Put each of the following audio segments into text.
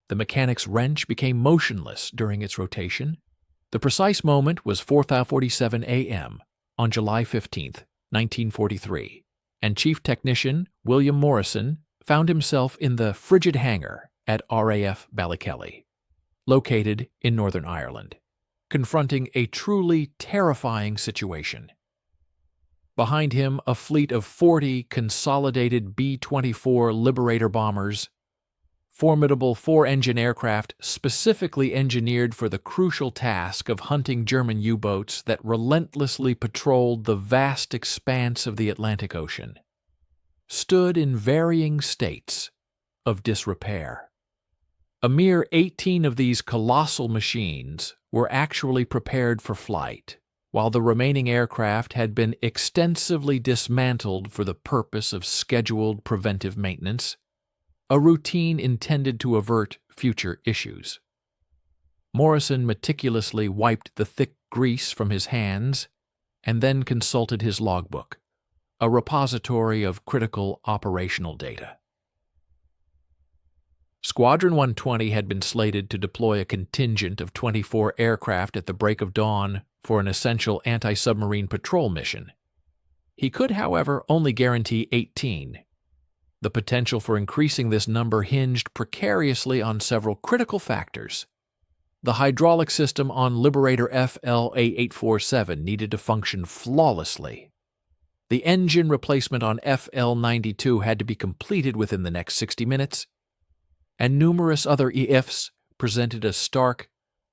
The mechanic's wrench became motionless during its rotation. The precise moment was 4:47 a.m. on July 15, 1943, and Chief Technician William Morrison found himself in the frigid hangar at RAF Ballykelly, located in Northern Ireland, confronting a truly terrifying situation. Behind him, a fleet of 40 consolidated B-24 Liberator bombers, formidable four-engine aircraft specifically engineered for the crucial task of hunting German U-boats that relentlessly patrolled the vast expanse of the Atlantic Ocean, stood in varying states of disrepair. A mere 18 of these colossal machines were actually prepared for flight, while the remaining aircraft had been extensively dismantled for the purpose of scheduled preventive maintenance, a routine intended to avert future issues. Morrison meticulously wiped the thick grease from his hands and then consulted his logbook, a repository of critical operational data. Squadron 120 had been slated to deploy a contingent of 24 aircraft at the break of dawn for an essential anti-submarine patrol mission. He could, however, only guarantee 18. The potential for increasing this number hinged precariously on several critical factors. The hydraulic system on Liberator FL-A847 needed to function flawlessly. The engine replacement on FL-92 had to be completed within the next 60 minutes, and numerous other ifs presented a stark,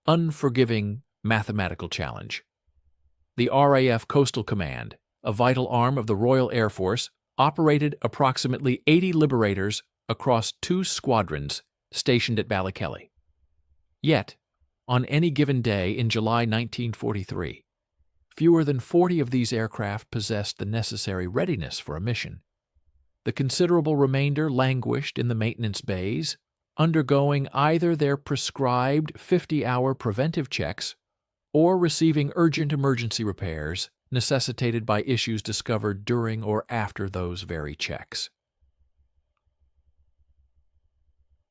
unforgiving mathematical challenge. The RAF Coastal Command, a vital arm of the Royal Air Force, operated approximately 80 Liberators across 2 squadrons stationed at Ballykelly. Yet, on any given day in July 1943, fewer than 40 of these aircraft possessed the necessary readiness for a mission. The considerable remainder languished in the maintenance bays, undergoing either their prescribed 50-hour preventive checks or receiving urgent emergency repairs necessitated by issues discovered during or after those very checks.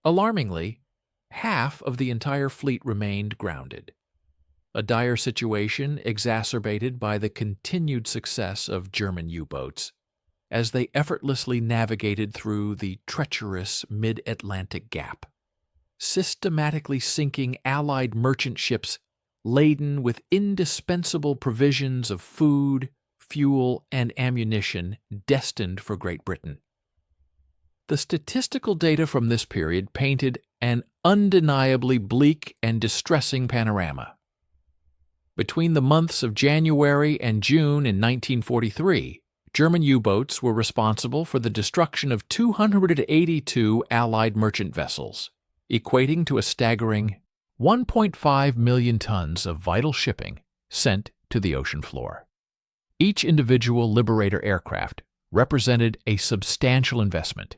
Alarmingly, half of the entire fleet remained grounded, a dire situation exacerbated by the continued success of German U-boats as they effortlessly navigated through the treacherous mid-Atlantic gap, systematically sinking Allied merchant ships laden with indispensable provisions of food, fuel, and ammunition destined for Great Britain. The statistical data from this period painted an undeniably bleak and distressing panorama. Between the months of January and June in 1943, German U-boats were responsible for the destruction of 282 Allied merchant vessels, equating to a staggering 1.5 million tons of vital shipping sent to the ocean floor. Each individual Liberator aircraft represented a substantial investment,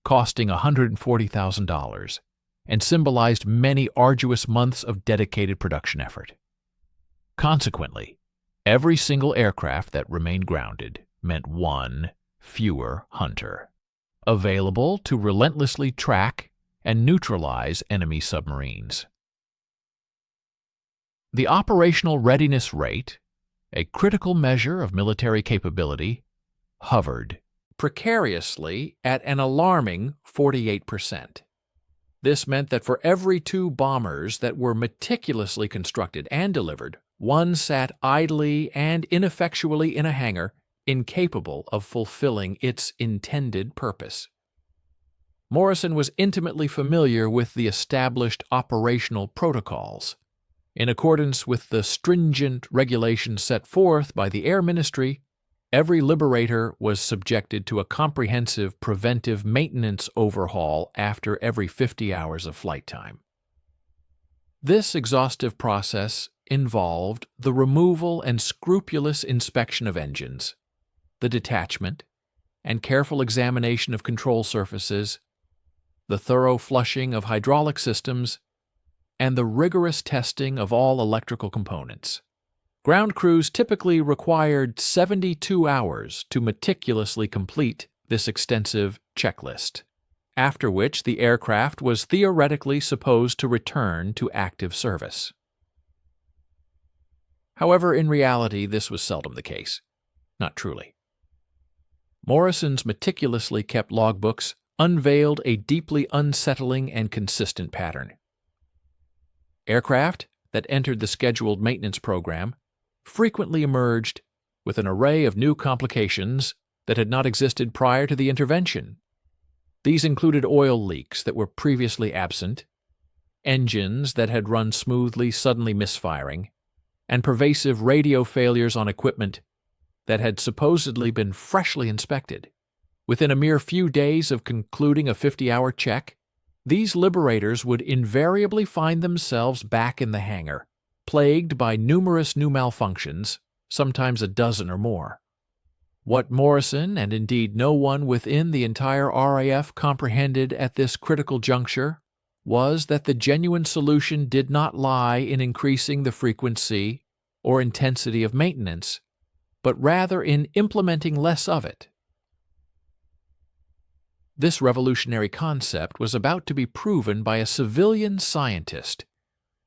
costing $140,000, and symbolized many arduous months of dedicated production effort. Consequently, every single aircraft that remained grounded meant one fewer hunter, available to relentlessly track and neutralize enemy submarines. The operational readiness rate, a critical measure of military capability, hovered precariously at an alarming 48%. This meant that for every 2 bombers that were meticulously constructed and delivered, one sat idly and ineffectually in a hangar, incapable of fulfilling its intended purpose. Morrison was intimately familiar with the established operational protocols. In accordance with the stringent regulations set forth by the Air Ministry, every Liberator was subjected to a comprehensive preventive maintenance overhaul after every 50 hours of flight time. This exhaustive process involved the removal and scrupulous inspection of engines, the detachment and careful examination of control surfaces, the thorough flushing of hydraulic systems, and the rigorous testing of all electrical components. Ground crews typically required 72 hours to meticulously complete this extensive checklist. after which the aircraft was theoretically supposed to return to active service. However, in reality, this was seldom the case. Not truly. Morrison's meticulously kept logbooks unveiled a deeply unsettling and consistent pattern. Aircraft that entered the scheduled maintenance program frequently emerged with an array of new complications that had not existed prior to the intervention. These included oil leaks that were previously absent, engines that had run smoothly suddenly misfiring, and pervasive radio failures on equipment that had supposedly been freshly inspected. Within a mere few days of concluding a 50-hour check, these liberators would invariably find themselves back in the hangar, plagued by numerous new malfunctions, sometimes a dozen or more. What Morrison, and indeed no one within the entire RAF, comprehended at this critical juncture was that the genuine solution did not lie in increasing the frequency or intensity of maintenance, but rather in implementing less of it. This revolutionary concept was about to be proven by a civilian scientist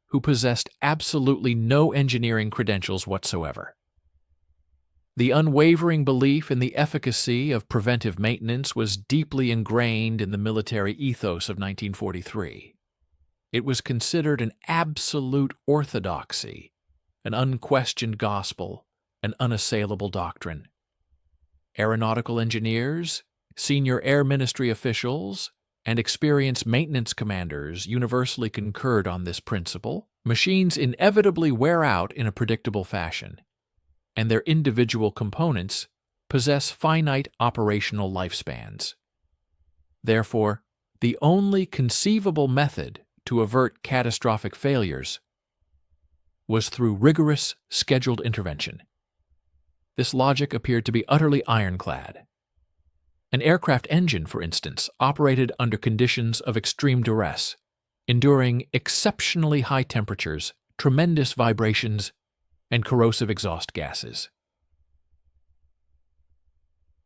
who possessed absolutely no engineering credentials whatsoever. The unwavering belief in the efficacy of preventive maintenance was deeply ingrained in the military ethos of 1943. It was considered an absolute orthodoxy, an unquestioned gospel, an unassailable doctrine. Aeronautical engineers, senior Air Ministry officials, and experienced maintenance commanders universally concurred on this principle. Machines inevitably wear out in a predictable fashion, and their individual components possess finite operational lifespans. Therefore, the only conceivable method to avert catastrophic failures was through rigorous, scheduled intervention. This logic appeared to be utterly ironclad. An aircraft engine, for instance, operated under conditions of extreme duress, enduring exceptionally high temperatures, tremendous vibrations, and corrosive exhaust gases.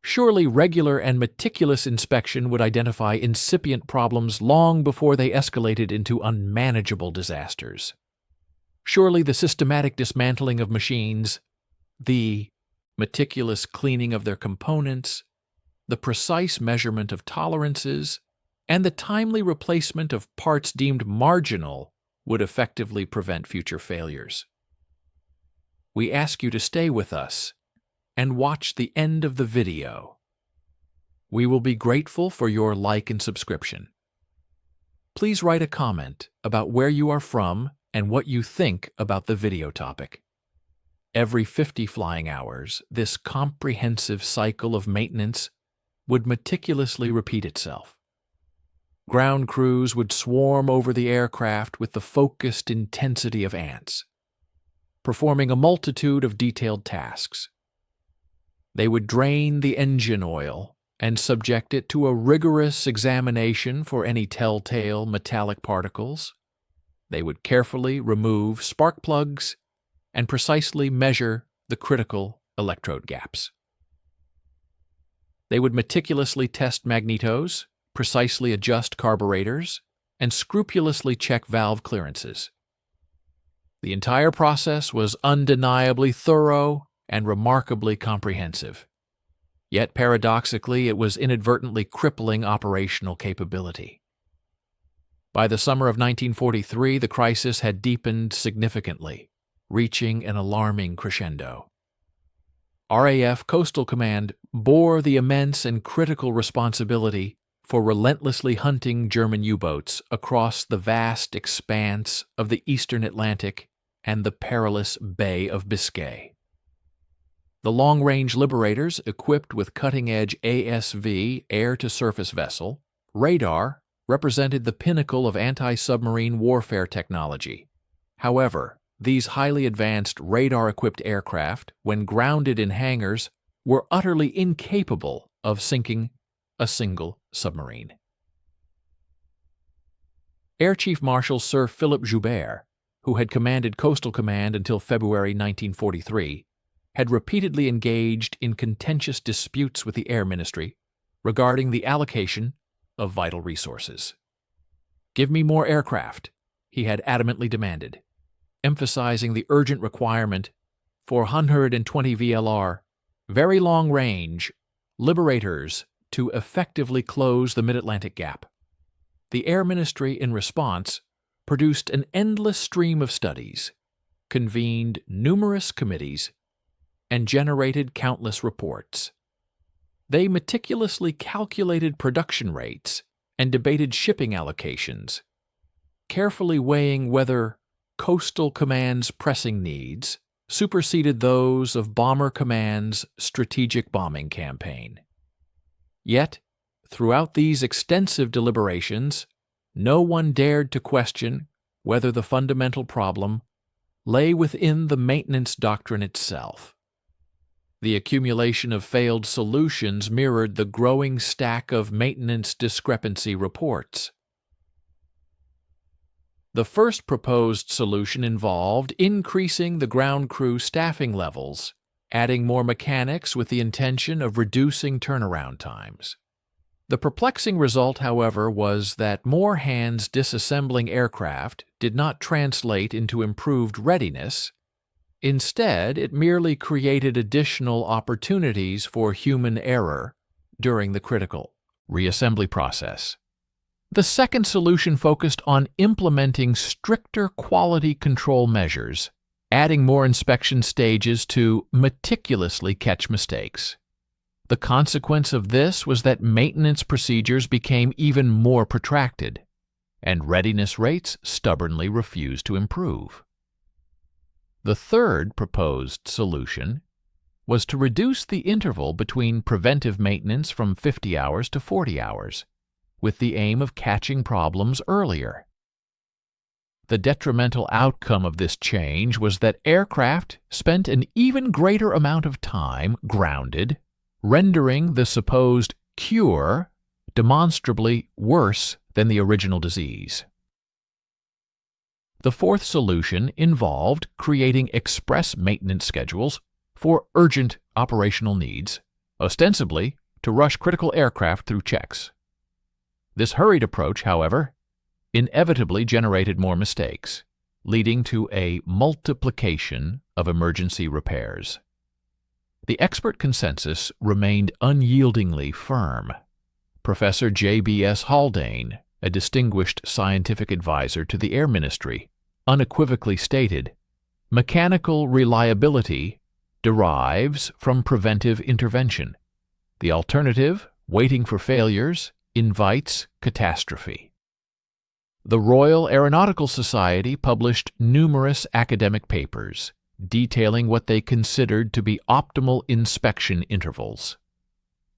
Surely regular and meticulous inspection would identify incipient problems long before they escalated into unmanageable disasters. Surely the systematic dismantling of machines, the meticulous cleaning of their components, the precise measurement of tolerances, and the timely replacement of parts deemed marginal would effectively prevent future failures. We ask you to stay with us and watch the end of the video. We will be grateful for your like and subscription. Please write a comment about where you are from and what you think about the video topic. Every 50 flying hours, this comprehensive cycle of maintenance would meticulously repeat itself. Ground crews would swarm over the aircraft with the focused intensity of ants, performing a multitude of detailed tasks. They would drain the engine oil and subject it to a rigorous examination for any telltale metallic particles. They would carefully remove spark plugs and precisely measure the critical electrode gaps. They would meticulously test magnetos, precisely adjust carburetors, and scrupulously check valve clearances. The entire process was undeniably thorough and remarkably comprehensive. Yet paradoxically, it was inadvertently crippling operational capability. By the summer of 1943, the crisis had deepened significantly, reaching an alarming crescendo. RAF Coastal Command bore the immense and critical responsibility for relentlessly hunting German U-boats across the vast expanse of the eastern Atlantic and the perilous Bay of Biscay. The long-range liberators, equipped with cutting-edge ASV air-to-surface vessel, radar, represented the pinnacle of anti-submarine warfare technology. However, these highly advanced radar-equipped aircraft, when grounded in hangars, were utterly incapable of sinking a single submarine. Air Chief Marshal Sir Philip Joubert, who had commanded Coastal Command until February 1943, had repeatedly engaged in contentious disputes with the Air Ministry regarding the allocation of vital resources. "Give me more aircraft," he had adamantly demanded, emphasizing the urgent requirement for 120 VLR, very long range, liberators to effectively close the mid-Atlantic gap. The Air Ministry, in response, produced an endless stream of studies, convened numerous committees, and generated countless reports. They meticulously calculated production rates and debated shipping allocations, carefully weighing whether Coastal Command's pressing needs superseded those of Bomber Command's strategic bombing campaign. Yet, throughout these extensive deliberations, no one dared to question whether the fundamental problem lay within the maintenance doctrine itself. The accumulation of failed solutions mirrored the growing stack of maintenance discrepancy reports. The first proposed solution involved increasing the ground crew staffing levels, adding more mechanics with the intention of reducing turnaround times. The perplexing result, however, was that more hands disassembling aircraft did not translate into improved readiness. Instead, it merely created additional opportunities for human error during the critical reassembly process. The second solution focused on implementing stricter quality control measures, adding more inspection stages to meticulously catch mistakes. The consequence of this was that maintenance procedures became even more protracted, and readiness rates stubbornly refused to improve. The third proposed solution was to reduce the interval between preventive maintenance from 50 hours to 40 hours, with the aim of catching problems earlier. The detrimental outcome of this change was that aircraft spent an even greater amount of time grounded, rendering the supposed cure demonstrably worse than the original disease. The fourth solution involved creating express maintenance schedules for urgent operational needs, ostensibly to rush critical aircraft through checks. This hurried approach, however, inevitably generated more mistakes, leading to a multiplication of emergency repairs. The expert consensus remained unyieldingly firm. Professor J.B.S. Haldane, a distinguished scientific advisor to the Air Ministry, unequivocally stated, "Mechanical reliability derives from preventive intervention. The alternative, waiting for failures, invites catastrophe." The Royal Aeronautical Society published numerous academic papers detailing what they considered to be optimal inspection intervals.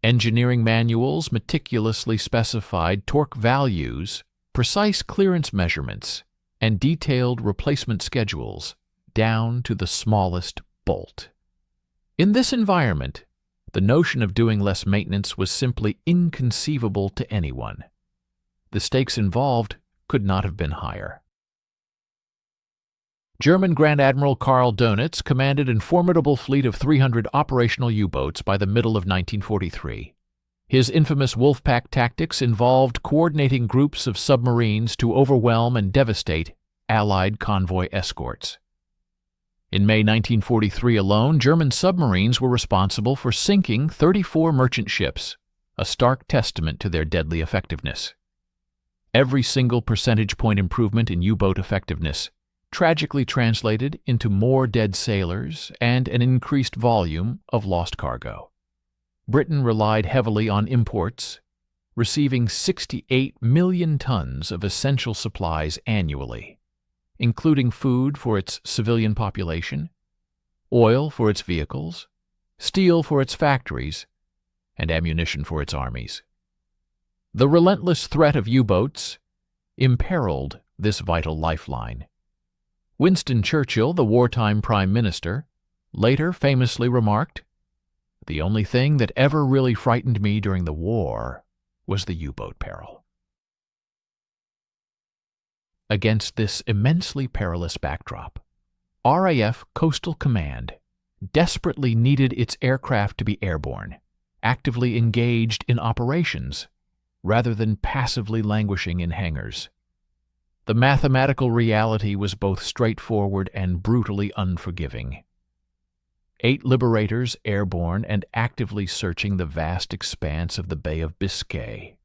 Engineering manuals meticulously specified torque values, precise clearance measurements, and detailed replacement schedules down to the smallest bolt. In this environment, the notion of doing less maintenance was simply inconceivable to anyone. The stakes involved could not have been higher. German Grand Admiral Karl Dönitz commanded a formidable fleet of 300 operational U-boats by the middle of 1943. His infamous Wolfpack tactics involved coordinating groups of submarines to overwhelm and devastate Allied convoy escorts. In May 1943 alone, German submarines were responsible for sinking 34 merchant ships, a stark testament to their deadly effectiveness. Every single percentage point improvement in U-boat effectiveness tragically translated into more dead sailors and an increased volume of lost cargo. Britain relied heavily on imports, receiving 68 million tons of essential supplies annually, including food for its civilian population, oil for its vehicles, steel for its factories, and ammunition for its armies. The relentless threat of U-boats imperiled this vital lifeline. Winston Churchill, the wartime Prime Minister, later famously remarked, "The only thing that ever really frightened me during the war was the U-boat peril." Against this immensely perilous backdrop, RAF Coastal Command desperately needed its aircraft to be airborne, actively engaged in operations, rather than passively languishing in hangars. The mathematical reality was both straightforward and brutally unforgiving. 8 liberators airborne and actively searching the vast expanse of the Bay of Biscay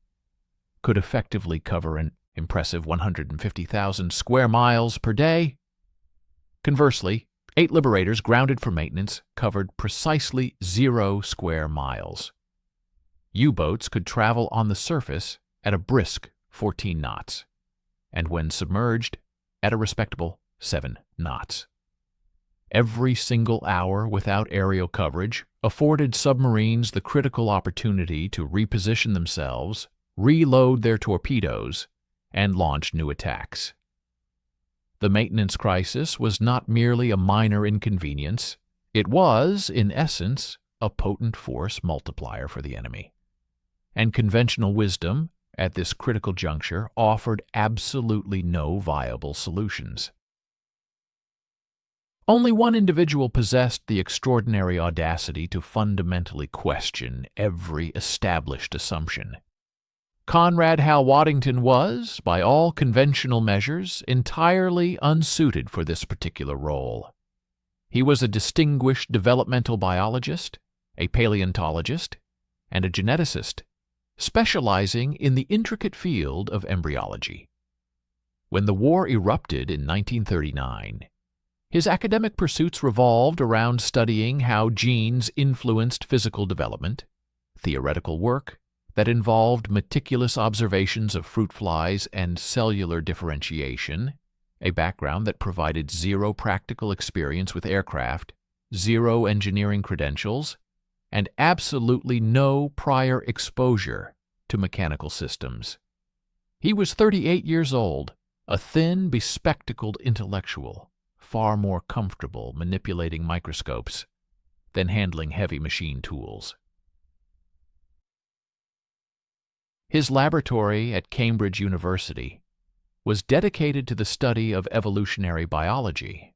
could effectively cover an impressive 150,000 square miles per day. Conversely, 8 liberators grounded for maintenance covered precisely 0 square miles. U-boats could travel on the surface at a brisk 14 knots, and when submerged, at a respectable 7 knots. Every single hour without aerial coverage afforded submarines the critical opportunity to reposition themselves, reload their torpedoes, and launch new attacks. The maintenance crisis was not merely a minor inconvenience. It was, in essence, a potent force multiplier for the enemy. And conventional wisdom, at this critical juncture, offered absolutely no viable solutions. Only one individual possessed the extraordinary audacity to fundamentally question every established assumption. Conrad Hal Waddington was, by all conventional measures, entirely unsuited for this particular role. He was a distinguished developmental biologist, a paleontologist, and a geneticist, specializing in the intricate field of embryology. When the war erupted in 1939, his academic pursuits revolved around studying how genes influenced physical development, theoretical work that involved meticulous observations of fruit flies and cellular differentiation, a background that provided 0 practical experience with aircraft, 0 engineering credentials, and absolutely no prior exposure to mechanical systems. He was 38 years old, a thin, bespectacled intellectual, far more comfortable manipulating microscopes than handling heavy machine tools. His laboratory at Cambridge University was dedicated to the study of evolutionary biology,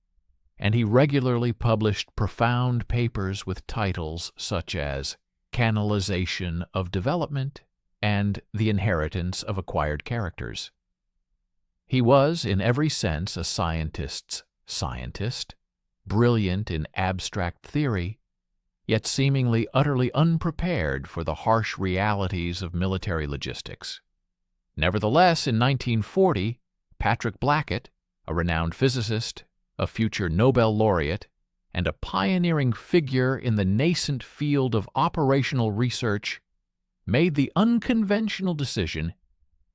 and he regularly published profound papers with titles such as Canalization of Development and The Inheritance of Acquired Characters. He was, in every sense, a scientist's scientist, brilliant in abstract theory, yet seemingly utterly unprepared for the harsh realities of military logistics. Nevertheless, in 1940, Patrick Blackett, a renowned physicist, a future Nobel laureate, and a pioneering figure in the nascent field of operational research, made the unconventional decision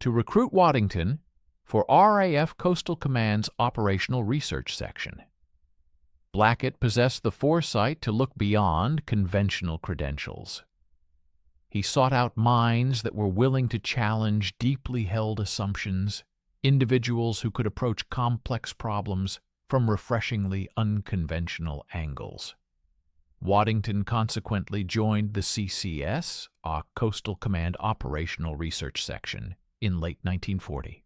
to recruit Waddington for RAF Coastal Command's Operational Research Section. Blackett possessed the foresight to look beyond conventional credentials. He sought out minds that were willing to challenge deeply held assumptions, individuals who could approach complex problems from refreshingly unconventional angles. Waddington consequently joined the CCS, a Coastal Command Operational Research Section, in late 1940.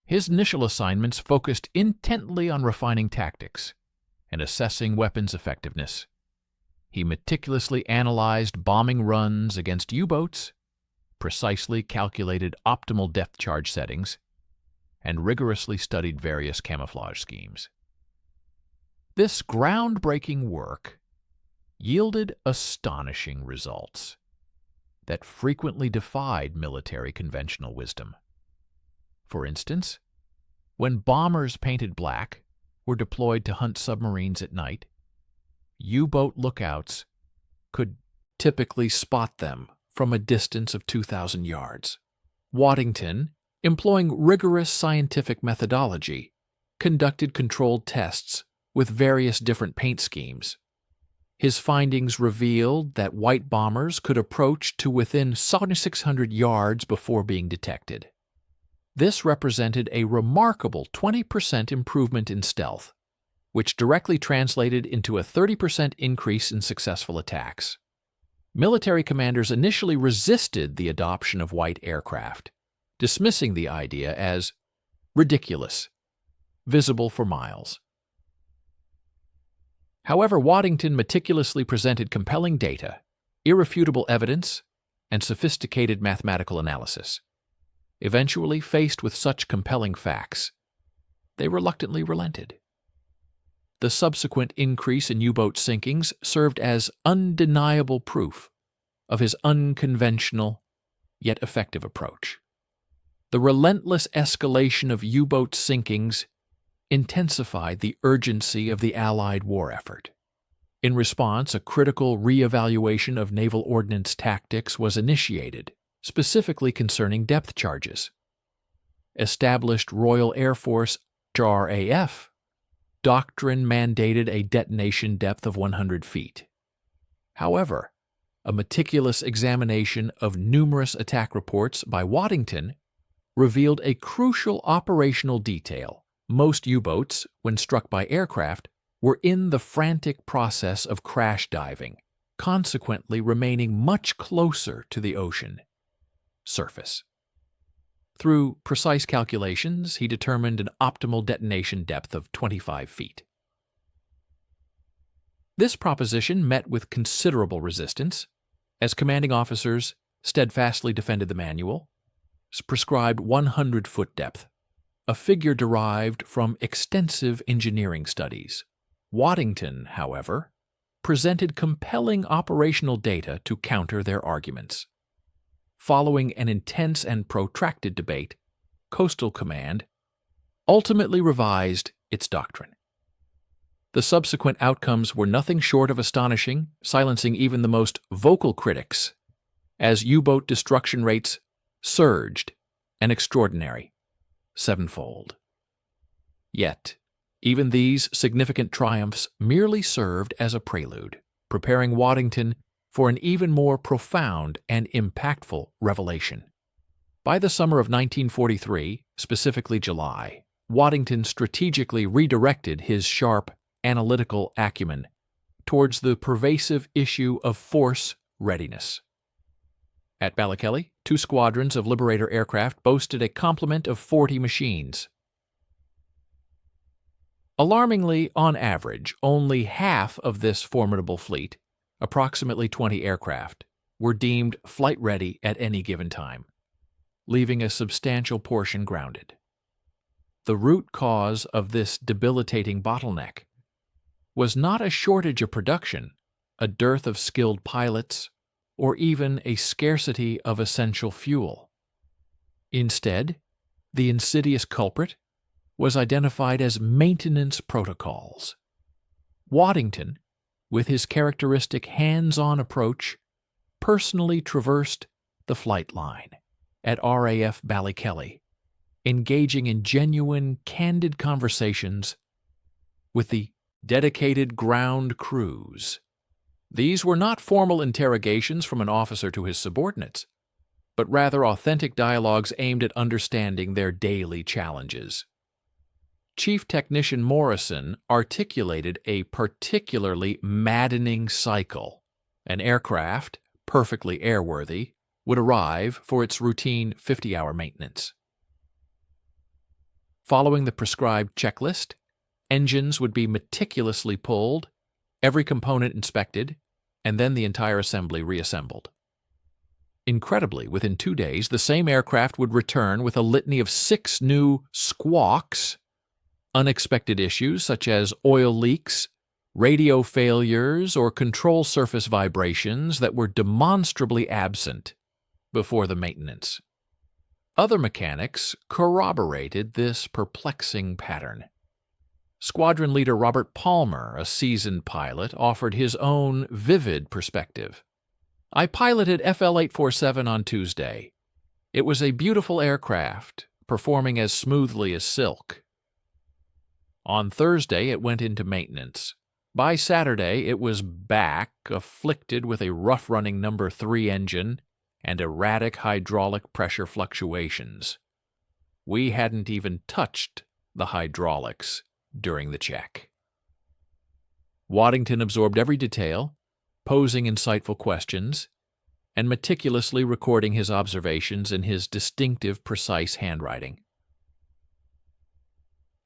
His initial assignments focused intently on refining tactics and assessing weapons effectiveness. He meticulously analyzed bombing runs against U-boats, precisely calculated optimal depth charge settings, and rigorously studied various camouflage schemes. This groundbreaking work yielded astonishing results that frequently defied military conventional wisdom. For instance, when bombers painted black were deployed to hunt submarines at night, U-boat lookouts could typically spot them from a distance of 2,000 yards. Waddington, employing rigorous scientific methodology, conducted controlled tests with various different paint schemes. His findings revealed that white bombers could approach to within 7,600 yards before being detected. This represented a remarkable 20% improvement in stealth, which directly translated into a 30% increase in successful attacks. Military commanders initially resisted the adoption of white aircraft, dismissing the idea as ridiculous, visible for miles. However, Waddington meticulously presented compelling data, irrefutable evidence, and sophisticated mathematical analysis. Eventually, faced with such compelling facts, they reluctantly relented. The subsequent increase in U-boat sinkings served as undeniable proof of his unconventional yet effective approach. The relentless escalation of U-boat sinkings intensified the urgency of the Allied war effort. In response, a critical re-evaluation of naval ordnance tactics was initiated, specifically concerning depth charges. Established Royal Air Force RAF doctrine mandated a detonation depth of 100 feet. However, a meticulous examination of numerous attack reports by Waddington revealed a crucial operational detail. Most U-boats, when struck by aircraft, were in the frantic process of crash diving, consequently remaining much closer to the ocean surface. Through precise calculations, he determined an optimal detonation depth of 25 feet. This proposition met with considerable resistance, as commanding officers steadfastly defended the manual, prescribed 100-foot depth, a figure derived from extensive engineering studies. Waddington, however, presented compelling operational data to counter their arguments. Following an intense and protracted debate, Coastal Command ultimately revised its doctrine. The subsequent outcomes were nothing short of astonishing, silencing even the most vocal critics, as U-boat destruction rates surged an extraordinary sevenfold. Yet, even these significant triumphs merely served as a prelude, preparing Waddington for an even more profound and impactful revelation. By the summer of 1943, specifically July, Waddington strategically redirected his sharp, analytical acumen towards the pervasive issue of force readiness. At Ballykelly, 2 squadrons of Liberator aircraft boasted a complement of 40 machines. Alarmingly, on average, only half of this formidable fleet, approximately 20 aircraft, were deemed flight-ready at any given time, leaving a substantial portion grounded. The root cause of this debilitating bottleneck was not a shortage of production, a dearth of skilled pilots, or even a scarcity of essential fuel. Instead, the insidious culprit was identified as maintenance protocols. Waddington, with his characteristic hands-on approach, personally traversed the flight line at RAF Ballykelly, engaging in genuine, candid conversations with the dedicated ground crews. These were not formal interrogations from an officer to his subordinates, but rather authentic dialogues aimed at understanding their daily challenges. Chief Technician Morrison articulated a particularly maddening cycle. An aircraft, perfectly airworthy, would arrive for its routine 50-hour maintenance. Following the prescribed checklist, engines would be meticulously pulled, every component inspected, and then the entire assembly reassembled. Incredibly, within 2 days, the same aircraft would return with a litany of 6 new squawks, unexpected issues such as oil leaks, radio failures, or control surface vibrations that were demonstrably absent before the maintenance. Other mechanics corroborated this perplexing pattern. Squadron leader Robert Palmer, a seasoned pilot, offered his own vivid perspective. "I piloted FL-847 on Tuesday. It was a beautiful aircraft, performing as smoothly as silk. On Thursday, it went into maintenance. By Saturday, it was back, afflicted with a rough-running No. 3 engine and erratic hydraulic pressure fluctuations. We hadn't even touched the hydraulics during the check." Waddington absorbed every detail, posing insightful questions, and meticulously recording his observations in his distinctive, precise handwriting.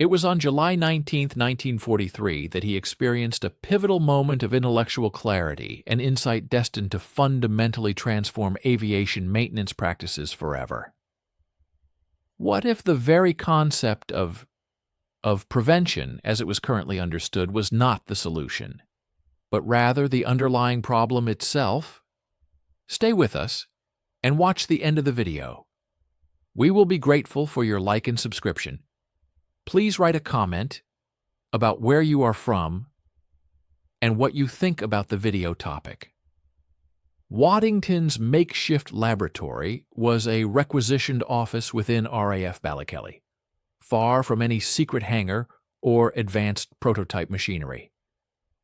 It was on July 19, 1943, that he experienced a pivotal moment of intellectual clarity, an insight destined to fundamentally transform aviation maintenance practices forever. What if the very concept of prevention, as it was currently understood, was not the solution, but rather the underlying problem itself? Stay with us and watch the end of the video. We will be grateful for your like and subscription. Please write a comment about where you are from and what you think about the video topic. Waddington's makeshift laboratory was a requisitioned office within RAF Ballykelly, far from any secret hangar or advanced prototype machinery.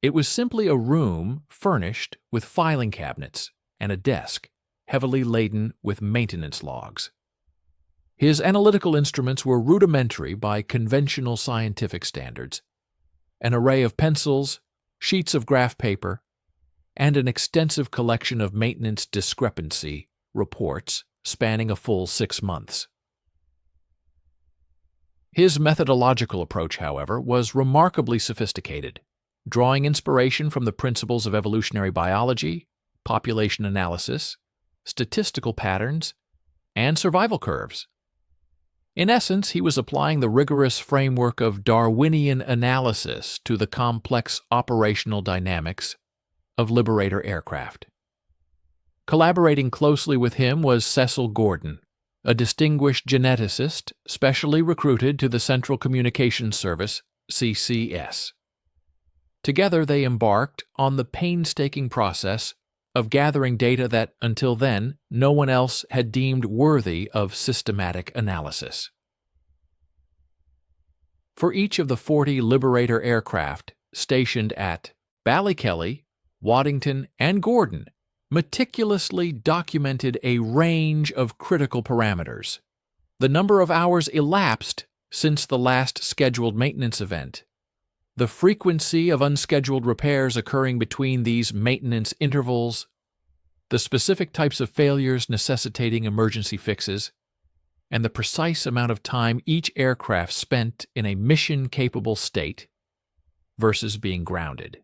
It was simply a room furnished with filing cabinets and a desk heavily laden with maintenance logs. His analytical instruments were rudimentary by conventional scientific standards. An array of pencils, sheets of graph paper, and an extensive collection of maintenance discrepancy reports spanning a full 6 months. His methodological approach, however, was remarkably sophisticated, drawing inspiration from the principles of evolutionary biology, population analysis, statistical patterns, and survival curves. In essence, he was applying the rigorous framework of Darwinian analysis to the complex operational dynamics of Liberator aircraft. Collaborating closely with him was Cecil Gordon, a distinguished geneticist specially recruited to the Central Communications Service, CCS. Together they embarked on the painstaking process of gathering data that, until then, no one else had deemed worthy of systematic analysis. For each of the 40 Liberator aircraft stationed at Ballykelly, Waddington, and Gordon meticulously documented a range of critical parameters: the number of hours elapsed since the last scheduled maintenance event, the frequency of unscheduled repairs occurring between these maintenance intervals, the specific types of failures necessitating emergency fixes, and the precise amount of time each aircraft spent in a mission-capable state versus being grounded.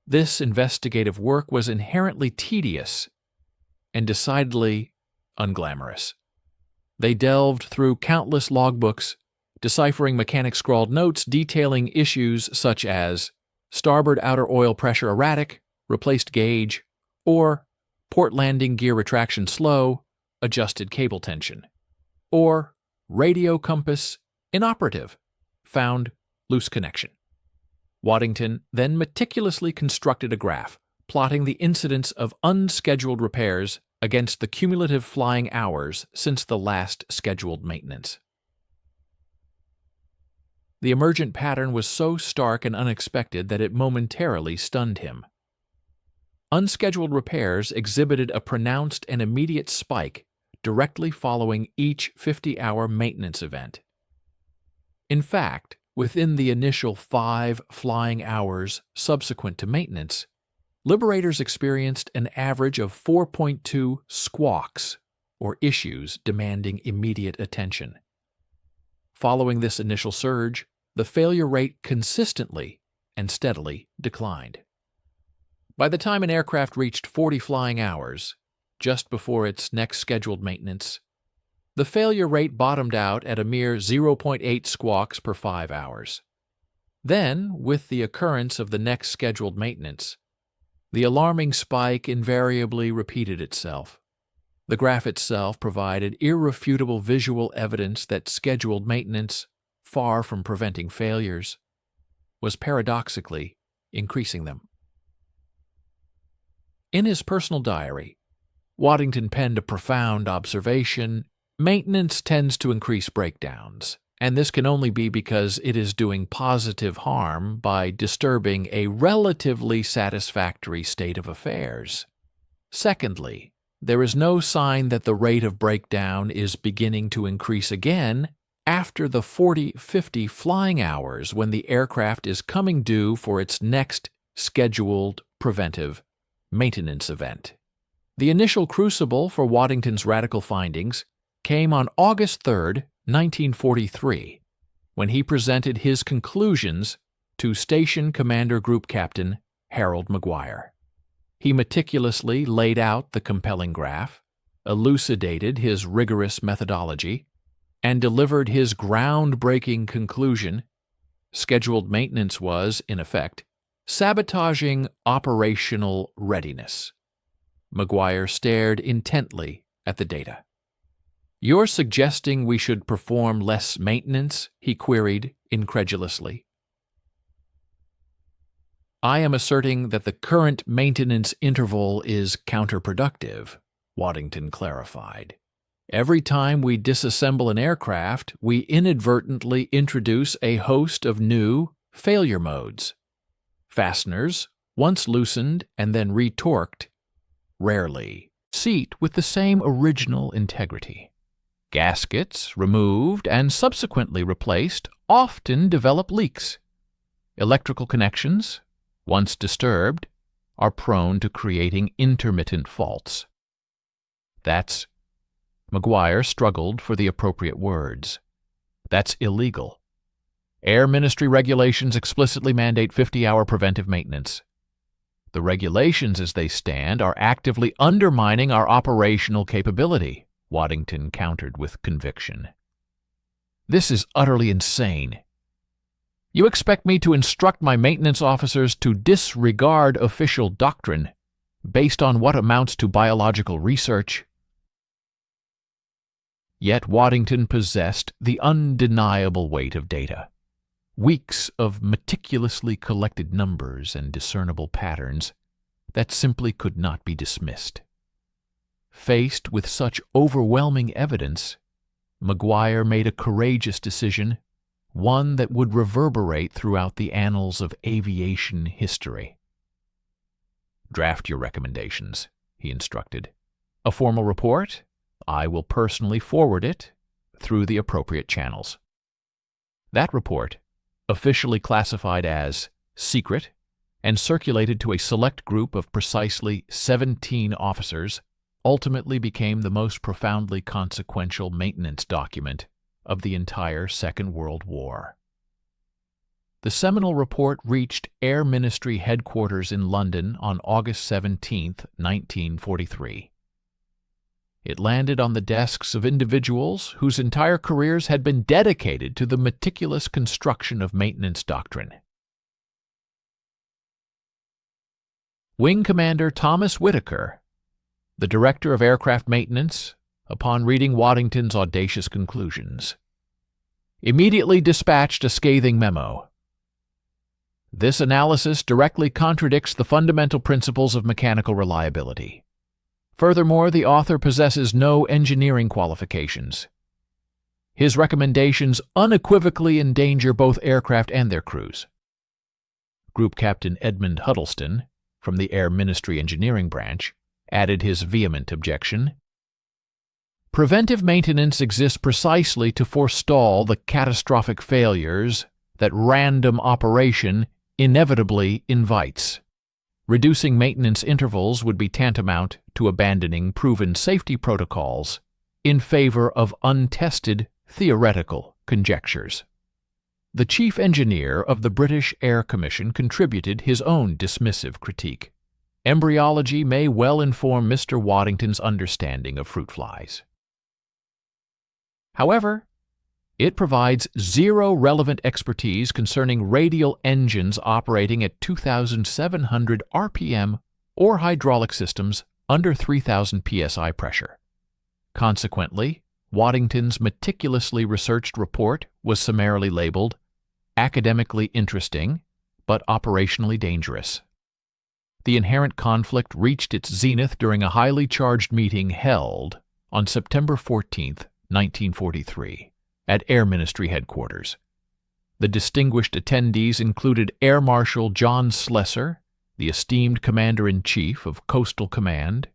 This investigative work was inherently tedious and decidedly unglamorous. They delved through countless logbooks, deciphering mechanic-scrawled notes detailing issues such as starboard outer oil pressure erratic, replaced gauge, or port landing gear retraction slow, adjusted cable tension, or radio compass inoperative, found loose connection. Waddington then meticulously constructed a graph plotting the incidence of unscheduled repairs against the cumulative flying hours since the last scheduled maintenance. The emergent pattern was so stark and unexpected that it momentarily stunned him. Unscheduled repairs exhibited a pronounced and immediate spike directly following each 50-hour maintenance event. In fact, within the initial 5 flying hours subsequent to maintenance, Liberators experienced an average of 4.2 squawks, or issues demanding immediate attention. Following this initial surge, the failure rate consistently and steadily declined. By the time an aircraft reached 40 flying hours, just before its next scheduled maintenance, the failure rate bottomed out at a mere 0.8 squawks per 5 hours. Then, with the occurrence of the next scheduled maintenance, the alarming spike invariably repeated itself. The graph itself provided irrefutable visual evidence that scheduled maintenance, far from preventing failures, was paradoxically increasing them. In his personal diary, Waddington penned a profound observation: maintenance tends to increase breakdowns, and this can only be because it is doing positive harm by disturbing a relatively satisfactory state of affairs. Secondly, there is no sign that the rate of breakdown is beginning to increase again after the 40-50 flying hours when the aircraft is coming due for its next scheduled preventive maintenance event. The initial crucible for Waddington's radical findings came on August 3, 1943, when he presented his conclusions to Station Commander Group Captain Harold Maguire. He meticulously laid out the compelling graph, elucidated his rigorous methodology, and delivered his groundbreaking conclusion. Scheduled maintenance was, in effect, sabotaging operational readiness. Maguire stared intently at the data. "You're suggesting we should perform less maintenance?" he queried incredulously. "I am asserting that the current maintenance interval is counterproductive," Waddington clarified. "Every time we disassemble an aircraft, we inadvertently introduce a host of new failure modes. Fasteners, once loosened and then retorqued, rarely seat with the same original integrity. Gaskets, removed and subsequently replaced, often develop leaks. Electrical connections, once disturbed, are prone to creating intermittent faults." That's Maguire struggled for the appropriate words. "That's illegal. Air Ministry regulations explicitly mandate 50-hour preventive maintenance. The regulations as they stand are actively undermining our operational capability," Waddington countered with conviction. "This is utterly insane. You expect me to instruct my maintenance officers to disregard official doctrine based on what amounts to biological research?" Yet Waddington possessed the undeniable weight of data. Weeks of meticulously collected numbers and discernible patterns that simply could not be dismissed. Faced with such overwhelming evidence, Maguire made a courageous decision, one that would reverberate throughout the annals of aviation history. "Draft your recommendations," he instructed. "A formal report? I will personally forward it through the appropriate channels." That report, officially classified as secret and circulated to a select group of precisely 17 officers, ultimately became the most profoundly consequential maintenance document of the entire Second World War. The seminal report reached Air Ministry headquarters in London on August 17, 1943. It landed on the desks of individuals whose entire careers had been dedicated to the meticulous construction of maintenance doctrine. Wing Commander Thomas Whitaker, the Director of Aircraft Maintenance, upon reading Waddington's audacious conclusions, immediately dispatched a scathing memo. "This analysis directly contradicts the fundamental principles of mechanical reliability. Furthermore, the author possesses no engineering qualifications. His recommendations unequivocally endanger both aircraft and their crews." Group Captain Edmund Huddleston, from the Air Ministry Engineering Branch, added his vehement objection. "Preventive maintenance exists precisely to forestall the catastrophic failures that random operation inevitably invites. Reducing maintenance intervals would be tantamount to abandoning proven safety protocols in favor of untested theoretical conjectures." The chief engineer of the British Air Commission contributed his own dismissive critique. Embryology may well inform Mr. Waddington's understanding of fruit flies. However, it provides zero relevant expertise concerning radial engines operating at 2,700 RPM or hydraulic systems under 3,000 psi pressure. Consequently, Waddington's meticulously researched report was summarily labeled academically interesting but operationally dangerous. The inherent conflict reached its zenith during a highly charged meeting held on September 14, 1943. At Air Ministry headquarters. The distinguished attendees included Air Marshal John Slessor, the esteemed Commander-in-Chief of Coastal Command,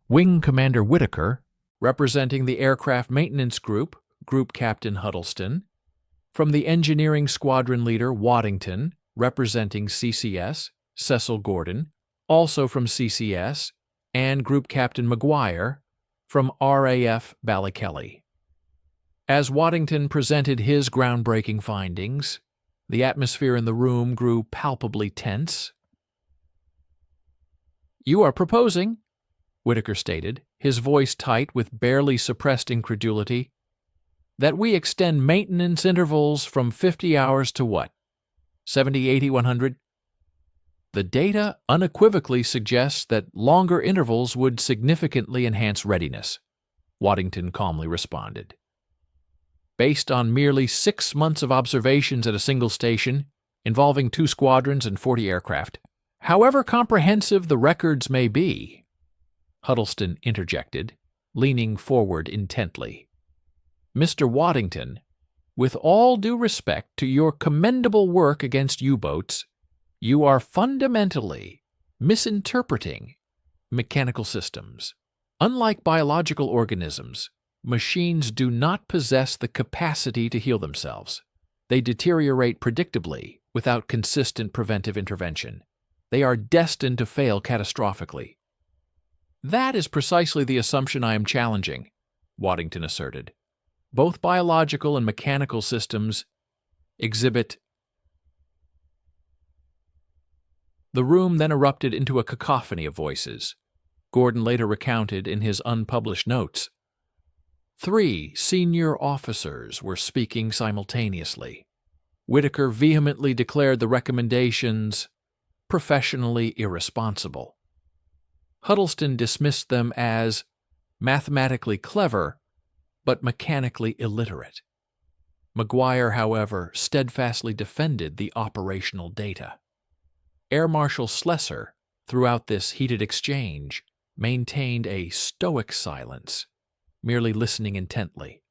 Wing Commander Whitaker, representing the Aircraft Maintenance Group, Group Captain Huddleston, from the Engineering Squadron Leader Waddington, representing CCS, Cecil Gordon, also from CCS, and Group Captain Maguire, from RAF Ballykelly. As Waddington presented his groundbreaking findings, the atmosphere in the room grew palpably tense. "You are proposing," Whitaker stated, his voice tight with barely suppressed incredulity, "that we extend maintenance intervals from 50 hours to what? 70, 80, 100? The data unequivocally suggests that longer intervals would significantly enhance readiness," Waddington calmly responded. "Based on merely 6 months of observations at a single station, involving 2 squadrons and 40 aircraft, however comprehensive the records may be," Huddleston interjected, leaning forward intently, "Mr. Waddington, with all due respect to your commendable work against U-boats, you are fundamentally misinterpreting mechanical systems. Unlike biological organisms, machines do not possess the capacity to heal themselves. They deteriorate predictably without consistent preventive intervention. They are destined to fail catastrophically." "That is precisely the assumption I am challenging," Waddington asserted. "Both biological and mechanical systems exhibit—" The room then erupted into a cacophony of voices. Gordon later recounted in his unpublished notes. 3 senior officers were speaking simultaneously. Whitaker vehemently declared the recommendations professionally irresponsible. Huddleston dismissed them as mathematically clever, but mechanically illiterate. McGuire, however, steadfastly defended the operational data. Air Marshal Slessor, throughout this heated exchange, maintained a stoic silence, merely listening intently.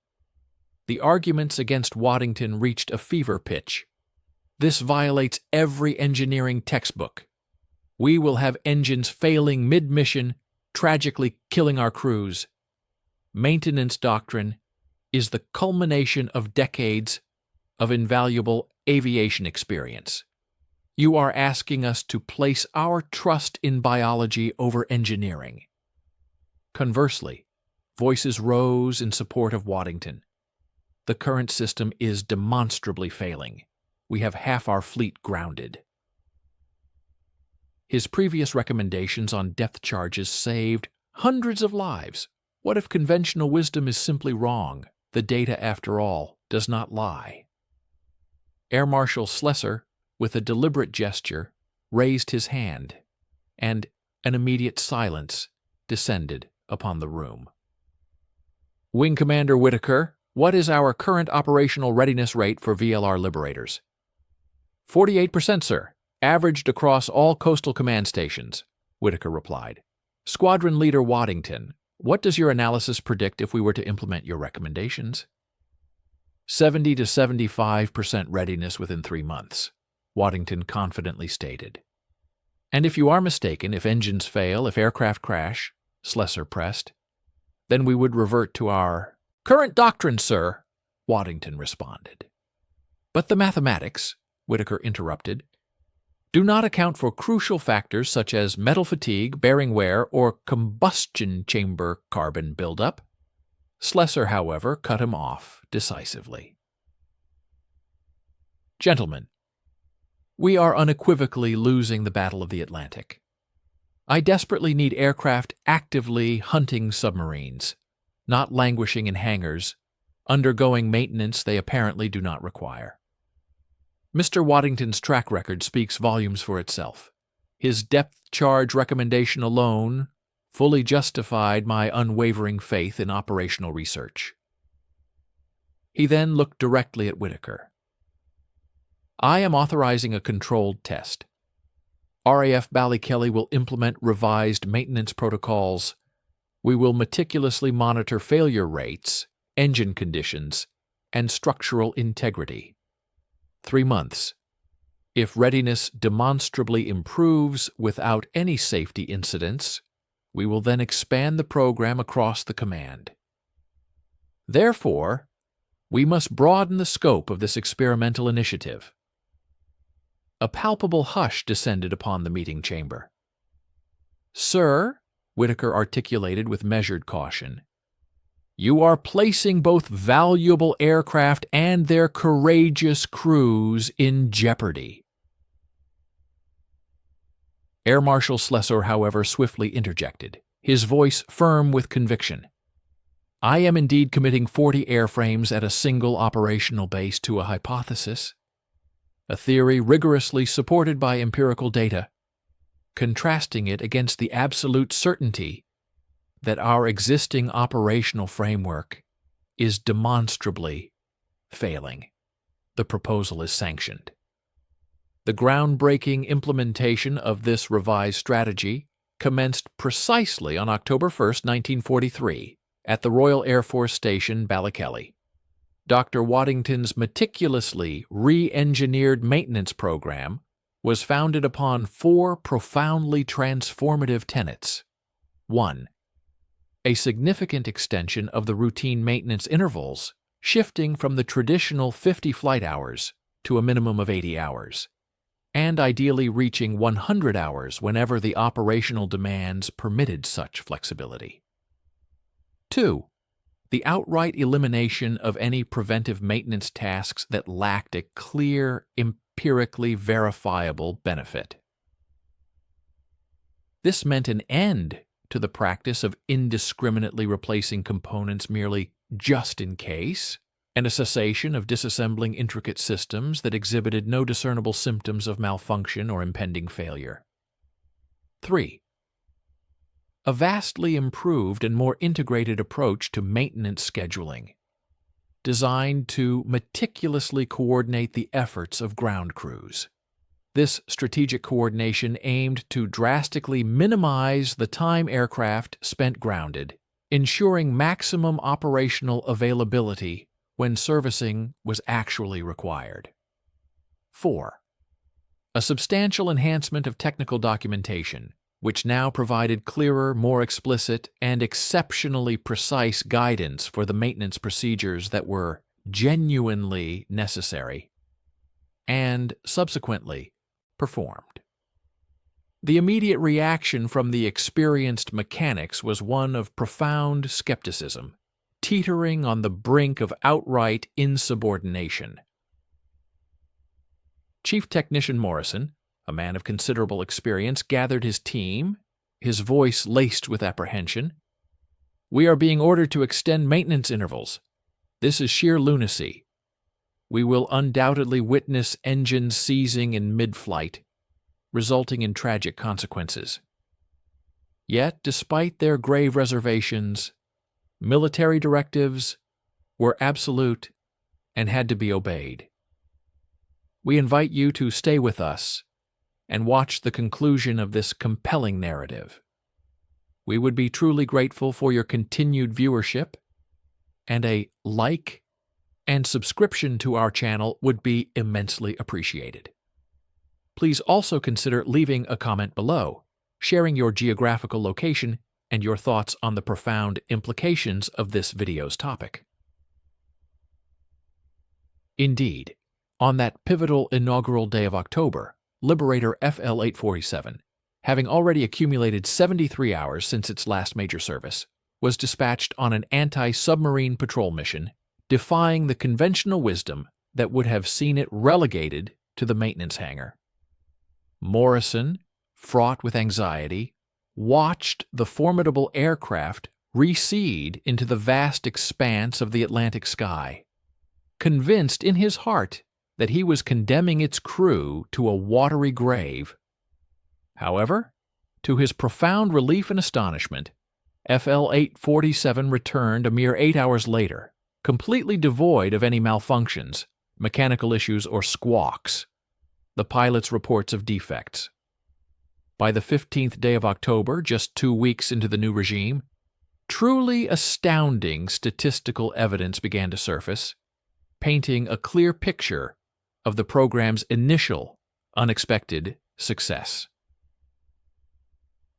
The arguments against Waddington reached a fever pitch. "This violates every engineering textbook. We will have engines failing mid-mission, tragically killing our crews. Maintenance doctrine is the culmination of decades of invaluable aviation experience. You are asking us to place our trust in biology over engineering." Conversely, voices rose in support of Waddington. "The current system is demonstrably failing. We have half our fleet grounded." His previous recommendations on depth charges saved hundreds of lives. What if conventional wisdom is simply wrong? The data, after all, does not lie. Air Marshal Slessor, with a deliberate gesture, raised his hand, and an immediate silence descended upon the room. "Wing Commander Whitaker, what is our current operational readiness rate for VLR Liberators?" 48%, sir, averaged across all coastal command stations," Whitaker replied. "Squadron Leader Waddington, what does your analysis predict if we were to implement your recommendations?" 70 to 75% readiness within 3 months, Waddington confidently stated. "And if you are mistaken, if engines fail, if aircraft crash," Slessor pressed, "then we would revert to our current doctrine, sir," Waddington responded. "But the mathematics," Whitaker interrupted, "do not account for crucial factors such as metal fatigue, bearing wear, or combustion chamber carbon buildup." Slessor, however, cut him off decisively. "Gentlemen, we are unequivocally losing the Battle of the Atlantic. I desperately need aircraft actively hunting submarines, not languishing in hangars, undergoing maintenance they apparently do not require. Mr. Waddington's track record speaks volumes for itself. His depth charge recommendation alone fully justified my unwavering faith in operational research." He then looked directly at Whitaker. "I am authorizing a controlled test. RAF Ballykelly will implement revised maintenance protocols. We will meticulously monitor failure rates, engine conditions, and structural integrity. 3 months. If readiness demonstrably improves without any safety incidents, we will then expand the program across the command. Therefore, we must broaden the scope of this experimental initiative." A palpable hush descended upon the meeting chamber. "Sir," Whitaker articulated with measured caution, You are placing both valuable aircraft and their courageous crews in jeopardy." Air Marshal Schlesser, however, swiftly interjected, his voice firm with conviction. "I am indeed committing 40 airframes at a single operational base to a hypothesis, a theory rigorously supported by empirical data, contrasting it against the absolute certainty that our existing operational framework is demonstrably failing. The proposal is sanctioned." The groundbreaking implementation of this revised strategy commenced precisely on October 1, 1943, at the Royal Air Force Station Ballykelly. Dr. Waddington's meticulously re-engineered maintenance program was founded upon 4 profoundly transformative tenets. 1. A significant extension of the routine maintenance intervals, shifting from the traditional 50 flight hours to a minimum of 80 hours, and ideally reaching 100 hours whenever the operational demands permitted such flexibility. 2. The outright elimination of any preventive maintenance tasks that lacked a clear, empirically verifiable benefit. This meant an end to the practice of indiscriminately replacing components merely just in case, and a cessation of disassembling intricate systems that exhibited no discernible symptoms of malfunction or impending failure. 3. A vastly improved and more integrated approach to maintenance scheduling, designed to meticulously coordinate the efforts of ground crews. This strategic coordination aimed to drastically minimize the time aircraft spent grounded, ensuring maximum operational availability when servicing was actually required. 4. A substantial enhancement of technical documentation, which now provided clearer, more explicit, and exceptionally precise guidance for the maintenance procedures that were genuinely necessary and, subsequently, performed. The immediate reaction from the experienced mechanics was one of profound skepticism, teetering on the brink of outright insubordination. Chief Technician Morrison, a man of considerable experience, gathered his team, his voice laced with apprehension. "We are being ordered to extend maintenance intervals. This is sheer lunacy. We will undoubtedly witness engines seizing in mid-flight, resulting in tragic consequences." Yet, despite their grave reservations, military directives were absolute and had to be obeyed. We invite you to stay with us and watch the conclusion of this compelling narrative. We would be truly grateful for your continued viewership, and a like and subscription to our channel would be immensely appreciated. Please also consider leaving a comment below, sharing your geographical location and your thoughts on the profound implications of this video's topic. Indeed, on that pivotal inaugural day of October, Liberator FL-847, having already accumulated 73 hours since its last major service, was dispatched on an anti-submarine patrol mission, defying the conventional wisdom that would have seen it relegated to the maintenance hangar. Morrison, fraught with anxiety, watched the formidable aircraft recede into the vast expanse of the Atlantic sky, convinced in his heart that he was condemning its crew to a watery grave. However, to his profound relief and astonishment, FL-847 returned a mere 8 hours later, completely devoid of any malfunctions, mechanical issues, or squawks, the pilot's reports of defects. By the 15th day of October, just 2 weeks into the new regime, truly astounding statistical evidence began to surface, painting a clear picture of the program's initial, unexpected success.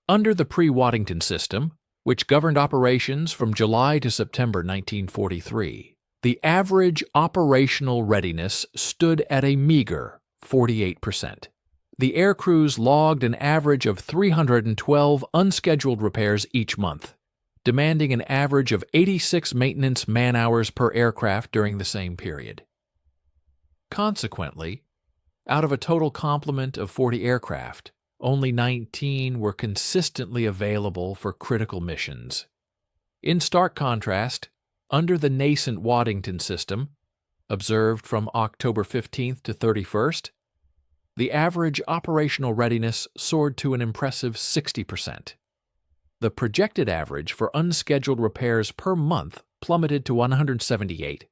Under the pre-Waddington system, which governed operations from July to September 1943, the average operational readiness stood at a meager 48%. The air crews logged an average of 312 unscheduled repairs each month, demanding an average of 86 maintenance man-hours per aircraft during the same period. Consequently, out of a total complement of 40 aircraft, only 19 were consistently available for critical missions. In stark contrast, under the nascent Waddington system, observed from October 15th to 31st, the average operational readiness soared to an impressive 60%. The projected average for unscheduled repairs per month plummeted to 178,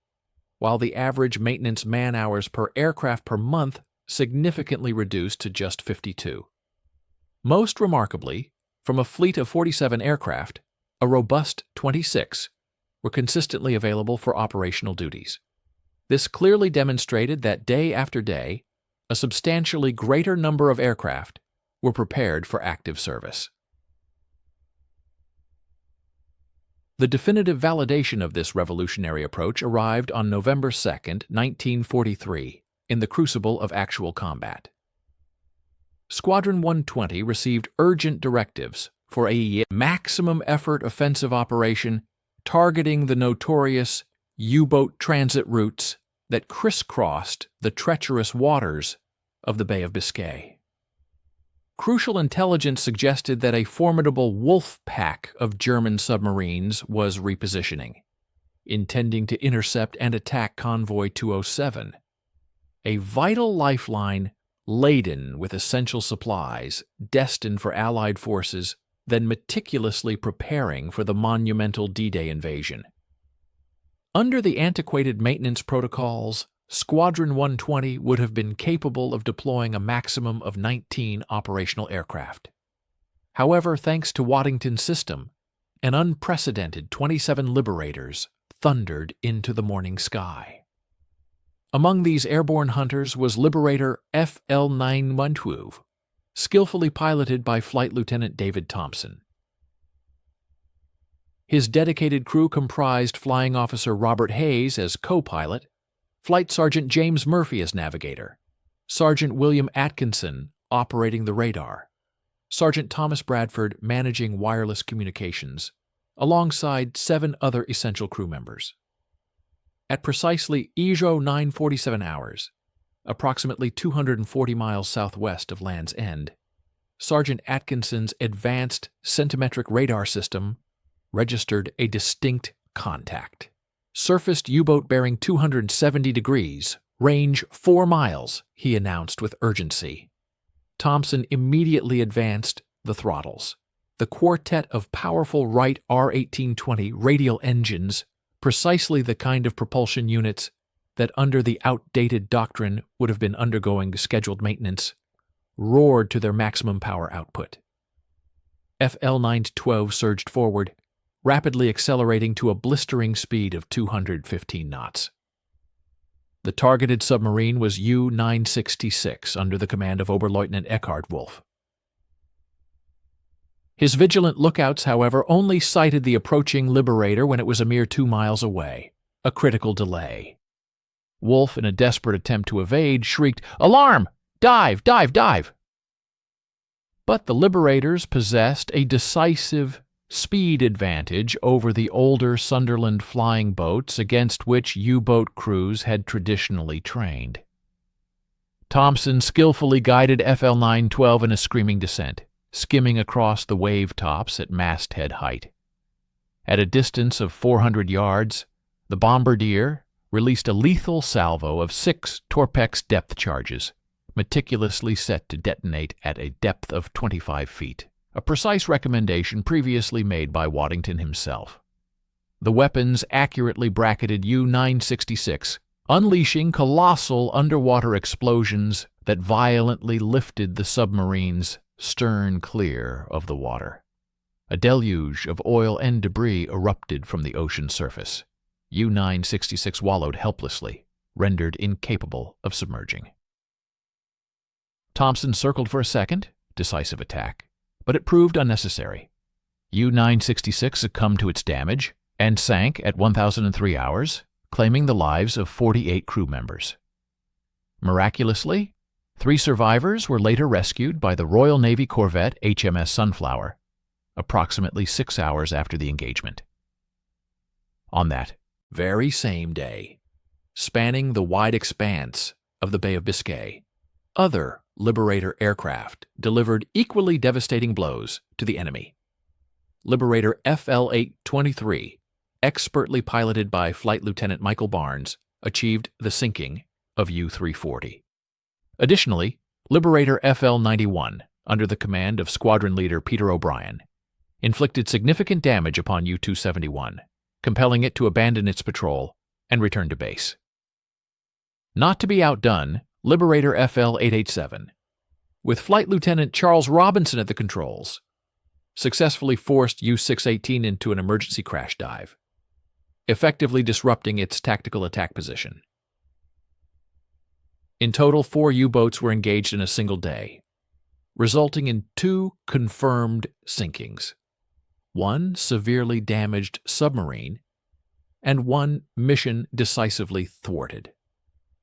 while the average maintenance man-hours per aircraft per month significantly reduced to just 52. Most remarkably, from a fleet of 47 aircraft, a robust 26 were consistently available for operational duties. This clearly demonstrated that day after day, a substantially greater number of aircraft were prepared for active service. The definitive validation of this revolutionary approach arrived on November 2, 1943, in the crucible of actual combat. Squadron 120 received urgent directives for a maximum effort offensive operation targeting the notorious U-boat transit routes that crisscrossed the treacherous waters of the Bay of Biscay. Crucial intelligence suggested that a formidable wolf pack of German submarines was repositioning, intending to intercept and attack Convoy 207, a vital lifeline laden with essential supplies destined for Allied forces then meticulously preparing for the monumental D-Day invasion. Under the antiquated maintenance protocols, Squadron 120 would have been capable of deploying a maximum of 19 operational aircraft. However, thanks to Waddington's system, an unprecedented 27 Liberators thundered into the morning sky. Among these airborne hunters was Liberator FL-912, skillfully piloted by Flight Lieutenant David Thompson. His dedicated crew comprised Flying Officer Robert Hayes as co-pilot, Flight Sergeant James Murphy as navigator, Sergeant William Atkinson operating the radar, Sergeant Thomas Bradford managing wireless communications, alongside 7 other essential crew members. At precisely EJO 9:47 hours, approximately 240 miles southwest of Land's End, Sergeant Atkinson's advanced centimetric radar system registered a distinct contact. Surfaced U-boat bearing 270 degrees, range 4 miles, he announced with urgency. Thompson immediately advanced the throttles. The quartet of powerful Wright R-1820 radial engines, precisely the kind of propulsion units that under the outdated doctrine would have been undergoing scheduled maintenance, roared to their maximum power output. FL-912 surged forward, rapidly accelerating to a blistering speed of 215 knots. The targeted submarine was U-966 under the command of Oberleutnant Eckhard Wolf. His vigilant lookouts, however, only sighted the approaching Liberator when it was a mere 2 miles away, a critical delay. Wolf, in a desperate attempt to evade, shrieked, "Alarm! Dive! Dive! Dive!" But the Liberators possessed a decisive speed advantage over the older Sunderland flying boats against which U-boat crews had traditionally trained. Thompson skillfully guided FL-912 in a screaming descent, skimming across the wave tops at masthead height. At a distance of 400 yards, the bombardier released a lethal salvo of 6 Torpex depth charges, meticulously set to detonate at a depth of 25 feet. A precise recommendation previously made by Waddington himself. The weapons accurately bracketed U-966, unleashing colossal underwater explosions that violently lifted the submarine's stern clear of the water. A deluge of oil and debris erupted from the ocean surface. U-966 wallowed helplessly, rendered incapable of submerging. Thompson circled for a second, decisive attack, but it proved unnecessary. U-966 succumbed to its damage and sank at 1,003 hours, claiming the lives of 48 crew members. Miraculously, 3 survivors were later rescued by the Royal Navy corvette HMS Sunflower, approximately 6 hours after the engagement. On that very same day, spanning the wide expanse of the Bay of Biscay, other Liberator aircraft delivered equally devastating blows to the enemy. Liberator FL-823, expertly piloted by Flight Lieutenant Michael Barnes, achieved the sinking of U-340. Additionally, Liberator FL-91, under the command of Squadron Leader Peter O'Brien, inflicted significant damage upon U-271, compelling it to abandon its patrol and return to base. Not to be outdone, Liberator FL-887, with Flight Lieutenant Charles Robinson at the controls, successfully forced U-618 into an emergency crash dive, effectively disrupting its tactical attack position. In total, 4 U-boats were engaged in a single day, resulting in 2 confirmed sinkings, 1 severely damaged submarine, and 1 mission decisively thwarted.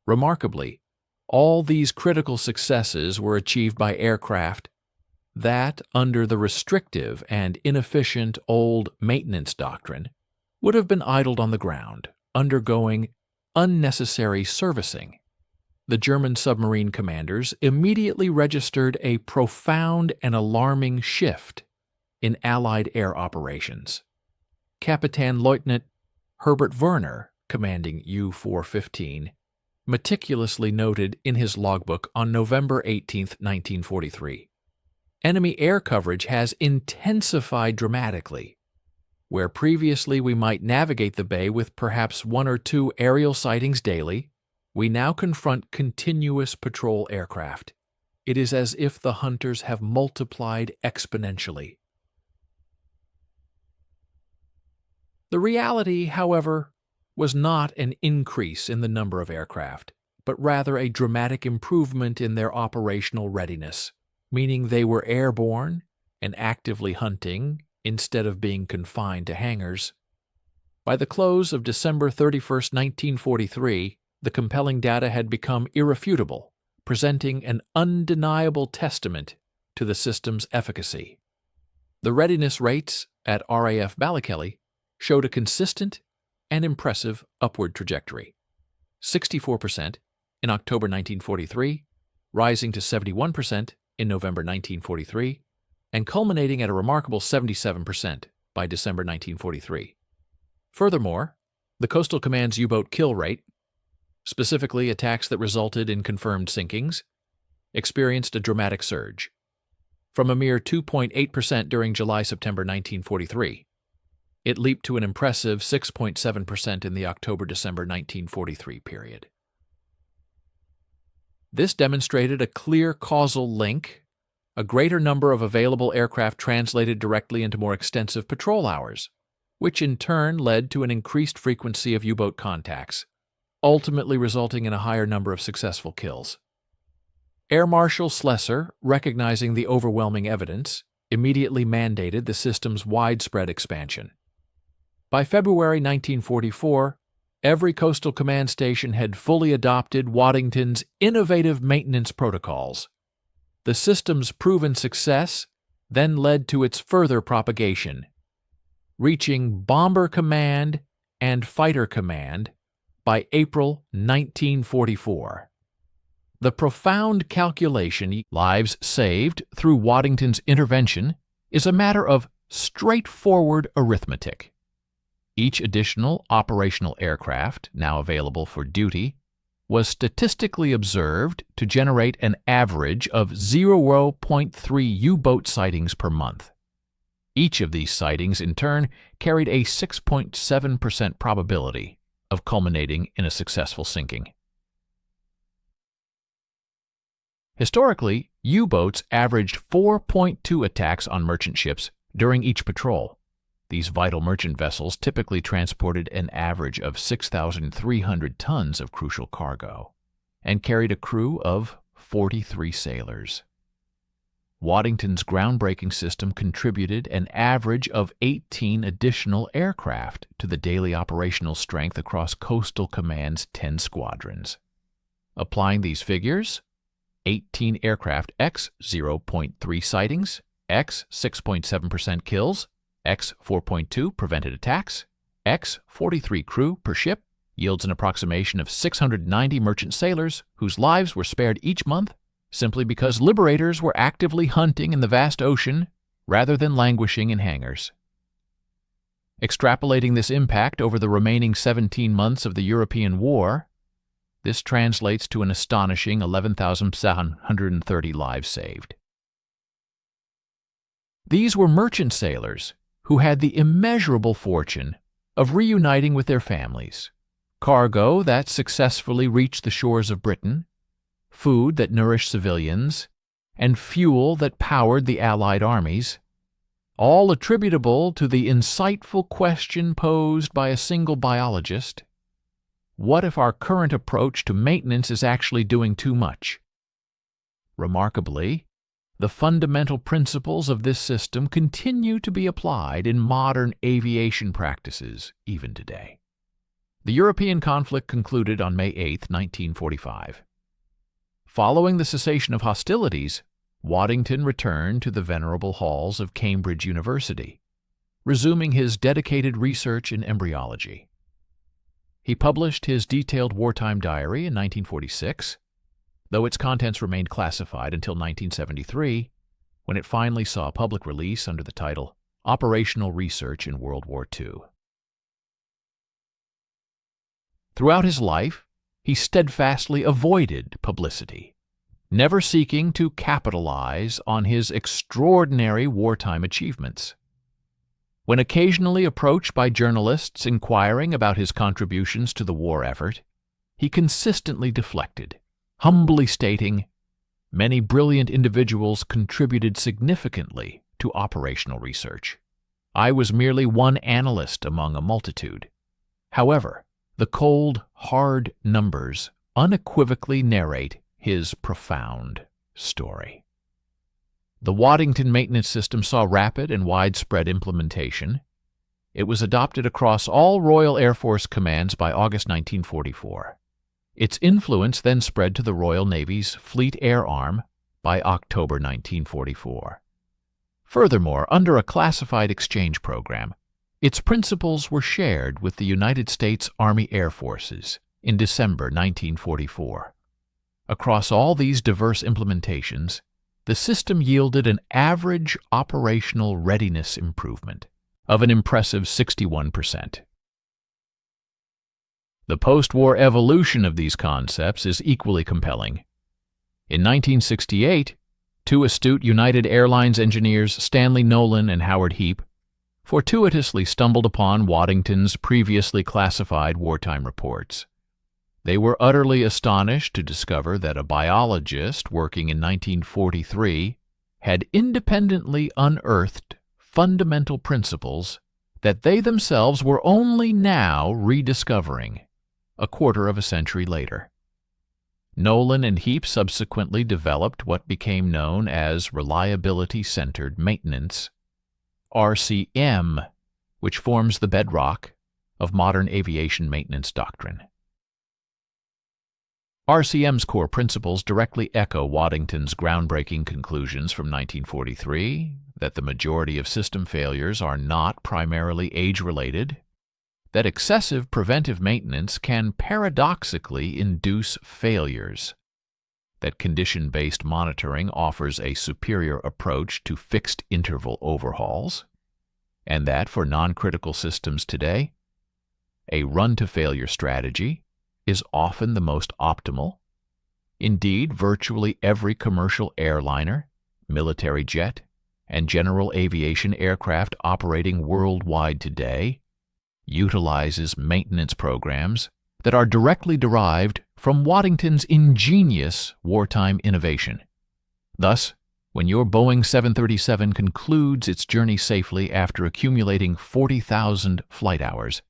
Remarkably, all these critical successes were achieved by aircraft that, under the restrictive and inefficient old maintenance doctrine, would have been idled on the ground, undergoing unnecessary servicing. The German submarine commanders immediately registered a profound and alarming shift in Allied air operations. Captain Lieutenant Herbert Werner, commanding U-415, meticulously noted in his logbook on November 18, 1943, "Enemy air coverage has intensified dramatically. Where previously we might navigate the bay with perhaps 1 or 2 aerial sightings daily, we now confront continuous patrol aircraft. It is as if the hunters have multiplied exponentially." The reality, however, was not an increase in the number of aircraft, but rather a dramatic improvement in their operational readiness, meaning they were airborne and actively hunting instead of being confined to hangars. By the close of December 31, 1943, the compelling data had become irrefutable, presenting an undeniable testament to the system's efficacy. The readiness rates at RAF Ballykelly showed a consistent and impressive upward trajectory: 64% in October 1943, rising to 71% in November 1943, and culminating at a remarkable 77% by December 1943. Furthermore, the Coastal Command's U-boat kill rate, specifically attacks that resulted in confirmed sinkings, experienced a dramatic surge. From a mere 2.8% during July-September 1943, it leaped to an impressive 6.7% in the October-December 1943 period. This demonstrated a clear causal link. A greater number of available aircraft translated directly into more extensive patrol hours, which in turn led to an increased frequency of U-boat contacts, ultimately resulting in a higher number of successful kills. Air Marshal Slessor, recognizing the overwhelming evidence, immediately mandated the system's widespread expansion. By February 1944, every Coastal Command station had fully adopted Waddington's innovative maintenance protocols. The system's proven success then led to its further propagation, reaching Bomber Command and Fighter Command by April 1944. The profound calculation lives saved through Waddington's intervention is a matter of straightforward arithmetic. Each additional operational aircraft now available for duty was statistically observed to generate an average of 0.3 U-boat sightings per month. Each of these sightings, in turn, carried a 6.7% probability of culminating in a successful sinking. Historically, U-boats averaged 4.2 attacks on merchant ships during each patrol. These vital merchant vessels typically transported an average of 6,300 tons of crucial cargo and carried a crew of 43 sailors. Waddington's groundbreaking system contributed an average of 18 additional aircraft to the daily operational strength across Coastal Command's 10 squadrons. Applying these figures, 18 aircraft x 0.3 sightings X 6.7% kills, X 4.2 prevented attacks, X 43 crew per ship yields an approximation of 690 merchant sailors whose lives were spared each month simply because liberators were actively hunting in the vast ocean rather than languishing in hangars. Extrapolating this impact over the remaining 17 months of the European War, this translates to an astonishing 11,730 lives saved. These were merchant sailors who had the immeasurable fortune of reuniting with their families, cargo that successfully reached the shores of Britain, food that nourished civilians, and fuel that powered the Allied armies, all attributable to the insightful question posed by a single biologist: what if our current approach to maintenance is actually doing too much? Remarkably, the fundamental principles of this system continue to be applied in modern aviation practices even today. The European conflict concluded on May 8, 1945. Following the cessation of hostilities, Waddington returned to the venerable halls of Cambridge University, resuming his dedicated research in embryology. He published his detailed wartime diary in 1946, though its contents remained classified until 1973, when it finally saw public release under the title Operational Research in World War II. Throughout his life, he steadfastly avoided publicity, never seeking to capitalize on his extraordinary wartime achievements. When occasionally approached by journalists inquiring about his contributions to the war effort, he consistently deflected, humbly stating, "Many brilliant individuals contributed significantly to operational research. I was merely one analyst among a multitude." However, the cold, hard numbers unequivocally narrate his profound story. The Waddington maintenance system saw rapid and widespread implementation. It was adopted across all Royal Air Force commands by August 1944. Its influence then spread to the Royal Navy's Fleet Air Arm by October 1944. Furthermore, under a classified exchange program, its principles were shared with the United States Army Air Forces in December 1944. Across all these diverse implementations, the system yielded an average operational readiness improvement of an impressive 61%. The post-war evolution of these concepts is equally compelling. In 1968, two astute United Airlines engineers, Stanley Nolan and Howard Heap, fortuitously stumbled upon Waddington's previously classified wartime reports. They were utterly astonished to discover that a biologist working in 1943 had independently unearthed fundamental principles that they themselves were only now rediscovering, a quarter of a century later. Nolan and Heap subsequently developed what became known as reliability-centered maintenance, RCM, which forms the bedrock of modern aviation maintenance doctrine. RCM's core principles directly echo Waddington's groundbreaking conclusions from 1943 that the majority of system failures are not primarily age-related, that excessive preventive maintenance can paradoxically induce failures, that condition-based monitoring offers a superior approach to fixed-interval overhauls, and that for non-critical systems today, a run-to-failure strategy is often the most optimal. Indeed, virtually every commercial airliner, military jet, and general aviation aircraft operating worldwide today utilizes maintenance programs that are directly derived from Waddington's ingenious wartime innovation. Thus, when your Boeing 737 concludes its journey safely after accumulating 40,000 flight hours,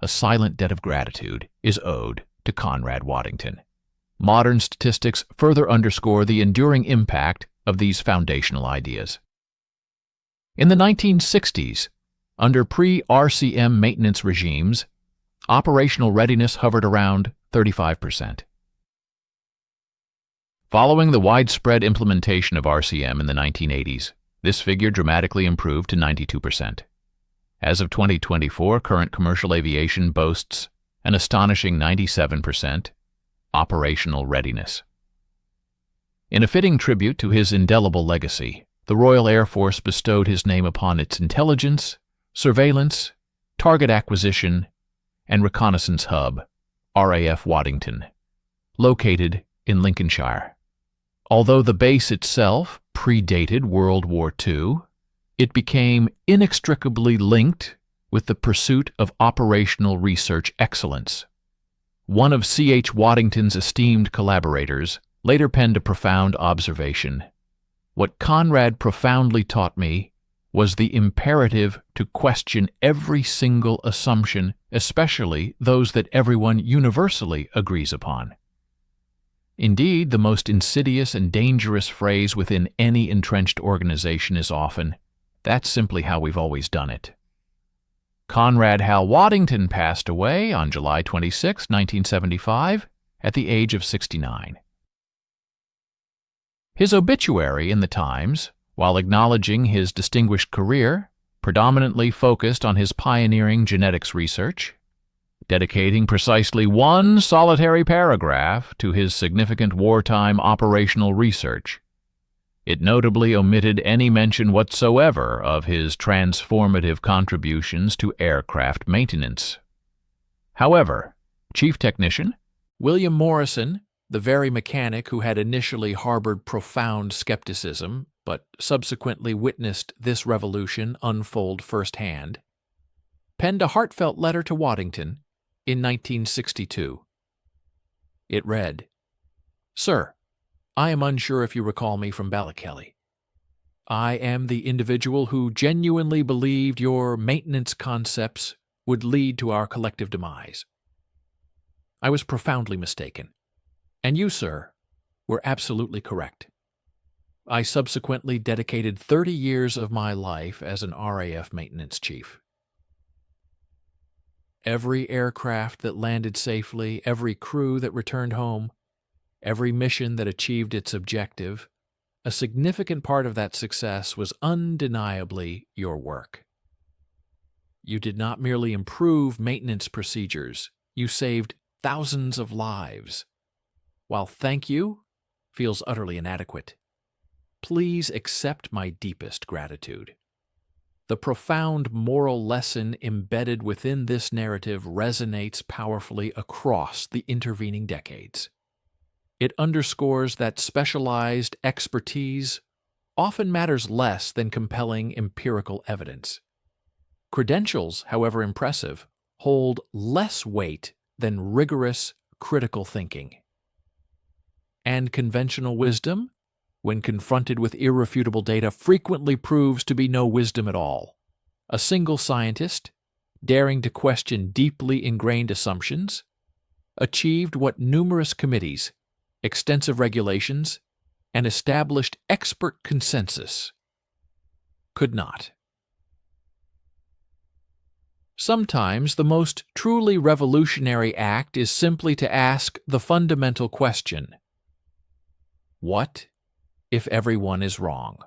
a silent debt of gratitude is owed to Conrad Waddington. Modern statistics further underscore the enduring impact of these foundational ideas. In the 1960s, under pre-RCM maintenance regimes, operational readiness hovered around 35%. Following the widespread implementation of RCM in the 1980s, This figure dramatically improved to 92%. As of 2024, current commercial aviation boasts an astonishing 97% operational readiness. In a fitting tribute to his indelible legacy, the Royal Air Force bestowed his name upon its intelligence, surveillance, target acquisition, and reconnaissance hub, RAF Waddington, located in Lincolnshire. Although the base itself predated World War II, it became inextricably linked with the pursuit of operational research excellence. One of C.H. Waddington's esteemed collaborators later penned a profound observation. What Conrad profoundly taught me was the imperative to question every single assumption, especially those that everyone universally agrees upon. Indeed, the most insidious and dangerous phrase within any entrenched organization is often, "That's simply how we've always done it." Conrad Hal Waddington passed away on July 26, 1975, at the age of 69. His obituary in the Times, while acknowledging his distinguished career, predominantly focused on his pioneering genetics research, dedicating precisely one solitary paragraph to his significant wartime operational research. It notably omitted any mention whatsoever of his transformative contributions to aircraft maintenance. However, Chief Technician William Morrison, the very mechanic who had initially harbored profound skepticism but subsequently witnessed this revolution unfold firsthand, penned a heartfelt letter to Waddington in 1962. It read, "Sir, I am unsure if you recall me from Ballykelly. I am the individual who genuinely believed your maintenance concepts would lead to our collective demise. I was profoundly mistaken, and you, sir, were absolutely correct. I subsequently dedicated 30 years of my life as an RAF maintenance chief. Every aircraft that landed safely, every crew that returned home, every mission that achieved its objective, a significant part of that success was undeniably your work. You did not merely improve maintenance procedures, you saved thousands of lives. While thank you feels utterly inadequate, please accept my deepest gratitude. The profound moral lesson embedded within this narrative resonates powerfully across the intervening decades. It underscores that specialized expertise often matters less than compelling empirical evidence. Credentials, however impressive, hold less weight than rigorous critical thinking. And conventional wisdom, when confronted with irrefutable data, frequently proves to be no wisdom at all. A single scientist, daring to question deeply ingrained assumptions, achieved what numerous committees, extensive regulations, and established expert consensus could not. Sometimes the most truly revolutionary act is simply to ask the fundamental question: what if everyone is wrong?